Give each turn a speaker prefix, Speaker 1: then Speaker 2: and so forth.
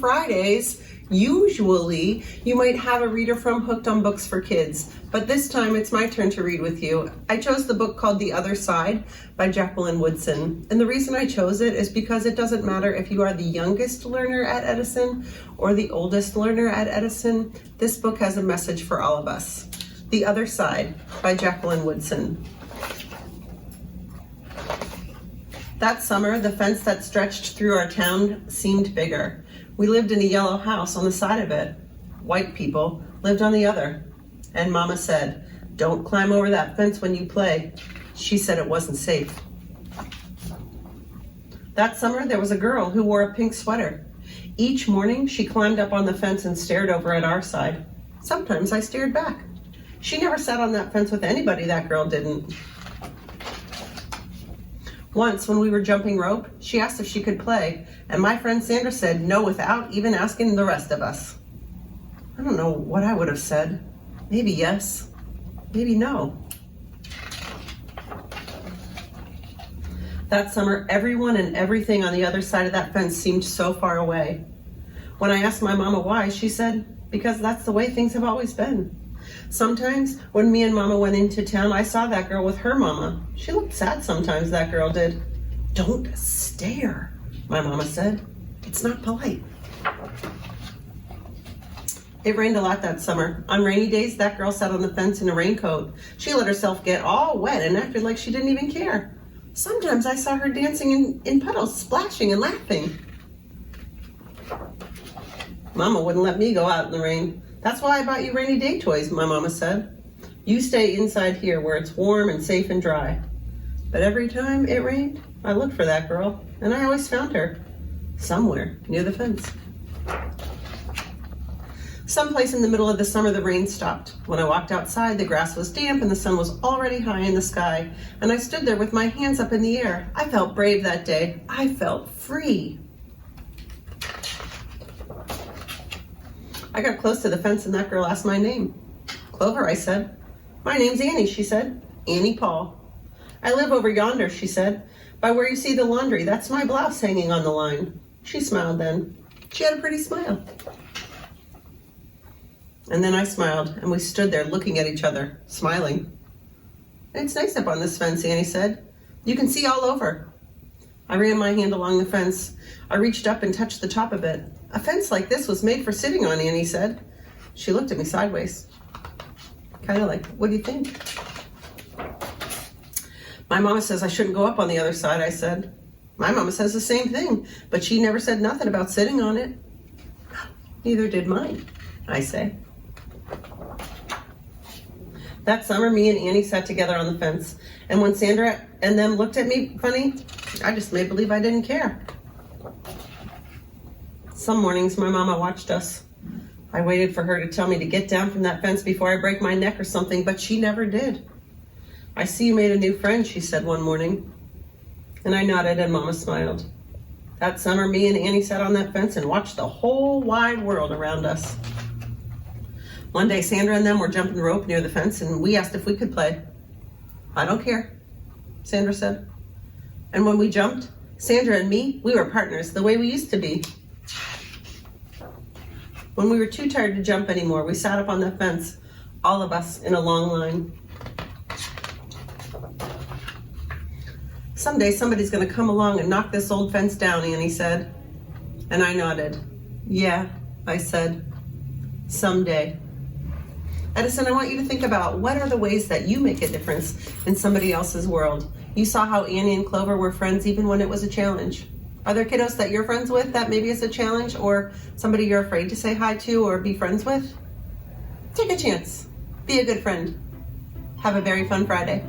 Speaker 1: Fridays, usually you might have a reader from Hooked on Books for Kids, but this time it's my turn to read with you. I chose the book called The Other Side by Jacqueline Woodson, and the reason I chose it is because it doesn't matter if you are the youngest learner at Edison or the oldest learner at Edison. This book has a message for all of us. The Other Side by Jacqueline Woodson. That summer, the fence that stretched through our town seemed bigger. We lived in a yellow house on the side of it. White people lived on the other. And Mama said, "Don't climb over that fence when you play." She said it wasn't safe. That summer, there was a girl who wore a pink sweater. Each morning, she climbed up on the fence and stared over at our side. Sometimes I stared back. She never sat on that fence with anybody, that girl didn't. Once, when we were jumping rope, she asked if she could play, and my friend Sandra said no without even asking the rest of us. I don't know what I would have said. Maybe yes, maybe no. That summer, everyone and everything on the other side of that fence seemed so far away. When I asked my mama why, she said, because that's the way things have always been. Sometimes, when me and Mama went into town, I saw that girl with her mama. She looked sad sometimes, that girl did. "Don't stare," my mama said. "It's not polite." It rained a lot that summer. On rainy days, that girl sat on the fence in a raincoat. She let herself get all wet and acted like she didn't even care. Sometimes I saw her dancing in puddles, splashing and laughing. Mama wouldn't let me go out in the rain. "That's why I bought you rainy day toys," my mama said. "You stay inside here where it's warm and safe and dry." But every time it rained, I looked for that girl, and I always found her somewhere near the fence. Someplace in the middle of the summer, the rain stopped. When I walked outside, the grass was damp and the sun was already high in the sky, and I stood there with my hands up in the air. I felt brave that day. I felt free. I got close to the fence and that girl asked my name. "Clover," I said. "My name's Annie," she said. "Annie Paul." "I live over yonder," she said, "by where you see the laundry. That's my blouse hanging on the line." She smiled then. She had a pretty smile. And then I smiled, and we stood there looking at each other, smiling. "It's nice up on this fence," Annie said. "You can see all over." I ran my hand along the fence. I reached up and touched the top of it. "A fence like this was made for sitting on," Annie said. She looked at me sideways, kind of like, "What do you think?" "My mama says I shouldn't go up on the other side," I said. "My mama says the same thing, but she never said nothing about sitting on it." "Neither did mine," I say. That summer, me and Annie sat together on the fence, and when Sandra and them looked at me funny, I just made believe I didn't care. Some mornings, my mama watched us. I waited for her to tell me to get down from that fence before I break my neck or something, but she never did. "I see you made a new friend," she said one morning. And I nodded and Mama smiled. That summer, me and Annie sat on that fence and watched the whole wide world around us. One day, Sandra and them were jumping rope near the fence, and we asked if we could play. "I don't care," Sandra said. And when we jumped, Sandra and me, we were partners the way we used to be. When we were too tired to jump anymore, we sat up on that fence, all of us in a long line. "Someday somebody's going to come along and knock this old fence down," Annie said. And I nodded. "Yeah," I said, "someday." Edison, I want you to think about what are the ways that you make a difference in somebody else's world. You saw how Annie and Clover were friends even when it was a challenge. Are there kiddos that you're friends with that maybe is a challenge, or somebody you're afraid to say hi to or be friends with? Take a chance. Be a good friend. Have a very fun Friday.